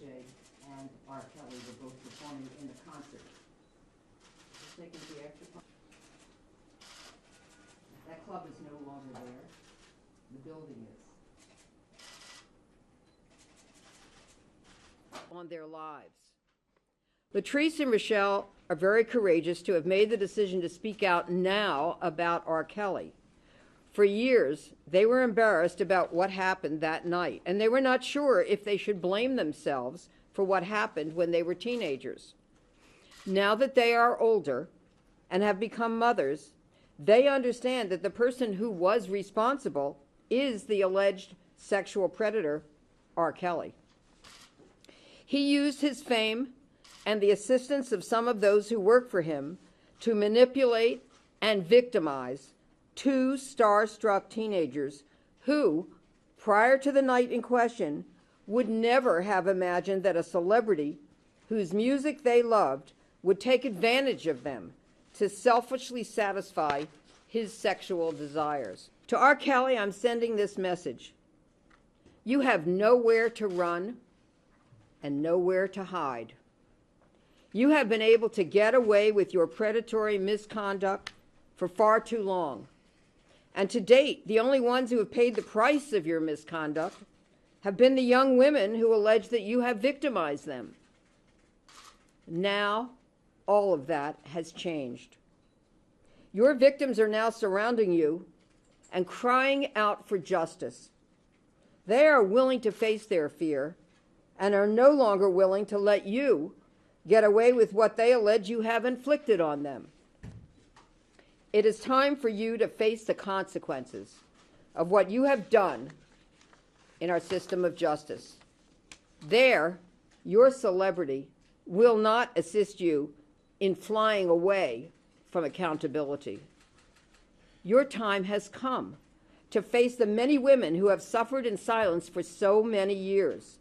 J and R. Kelly were both performing in the concert. Just taking the extra. That club is no longer there. The building is. On their lives. Latrice and Michelle are very courageous to have made the decision to speak out now about R. Kelly. For years, they were embarrassed about what happened that night, and they were not sure if they should blame themselves for what happened when they were teenagers. Now that they are older and have become mothers, they understand that the person who was responsible is the alleged sexual predator, R. Kelly. He used his fame and the assistance of some of those who work for him to manipulate and victimize two starstruck teenagers who, prior to the night in question, would never have imagined that a celebrity whose music they loved would take advantage of them to selfishly satisfy his sexual desires. To R. Kelly, I'm sending this message. You have nowhere to run and nowhere to hide. You have been able to get away with your predatory misconduct for far too long. And to date, the only ones who have paid the price of your misconduct have been the young women who allege that you have victimized them. Now, all of that has changed. Your victims are now surrounding you and crying out for justice. They are willing to face their fear and are no longer willing to let you get away with what they allege you have inflicted on them. It is time for you to face the consequences of what you have done in our system of justice. There, your celebrity will not assist you in flying away from accountability. Your time has come to face the many women who have suffered in silence for so many years.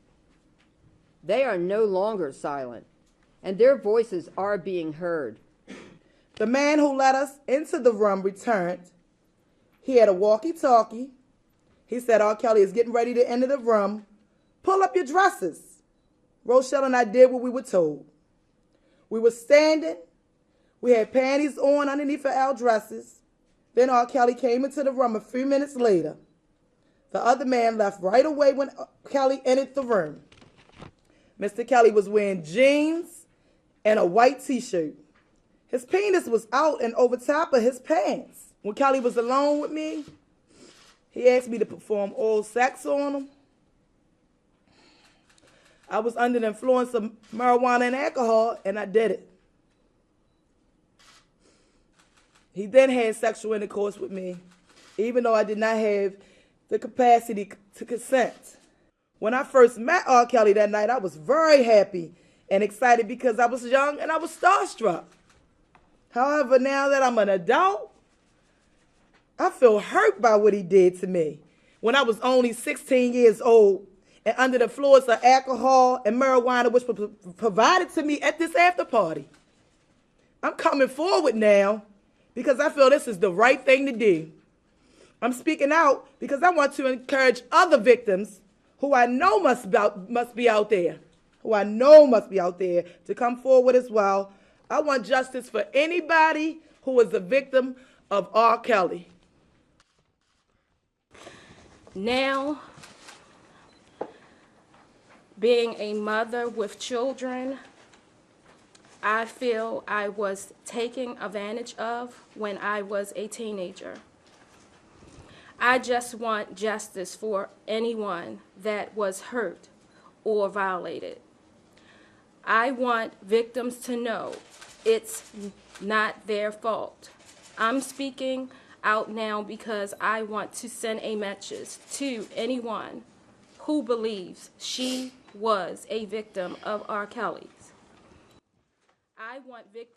They are no longer silent, and their voices are being heard. The man who let us into the room returned. He had a walkie-talkie. He said, R. Kelly is getting ready to enter the room. Pull up your dresses. Rochelle and I did what we were told. We were standing. We had panties on underneath our dresses. Then R. Kelly came into the room a few minutes later. The other man left right away when Kelly entered the room. Mr. Kelly was wearing jeans and a white t-shirt. His penis was out and over top of his pants. When Kelly was alone with me, he asked me to perform oral sex on him. I was under the influence of marijuana and alcohol, and I did it. He then had sexual intercourse with me, even though I did not have the capacity to consent. When I first met R. Kelly that night, I was very happy and excited because I was young and I was starstruck. However, now that I'm an adult, I feel hurt by what he did to me when I was only 16 years old and under the influence of alcohol and marijuana, which was provided to me at this after party. I'm coming forward now because I feel this is the right thing to do. I'm speaking out because I want to encourage other victims who I know must be out there, to come forward as well. I want justice for anybody who is a victim of R. Kelly. Now, being a mother with children, I feel I was taken advantage of when I was a teenager. I just want justice for anyone that was hurt or violated. I want victims to know it's not their fault. I'm speaking out now because I want to send a message to anyone who believes she was a victim of R. Kelly's. I want victims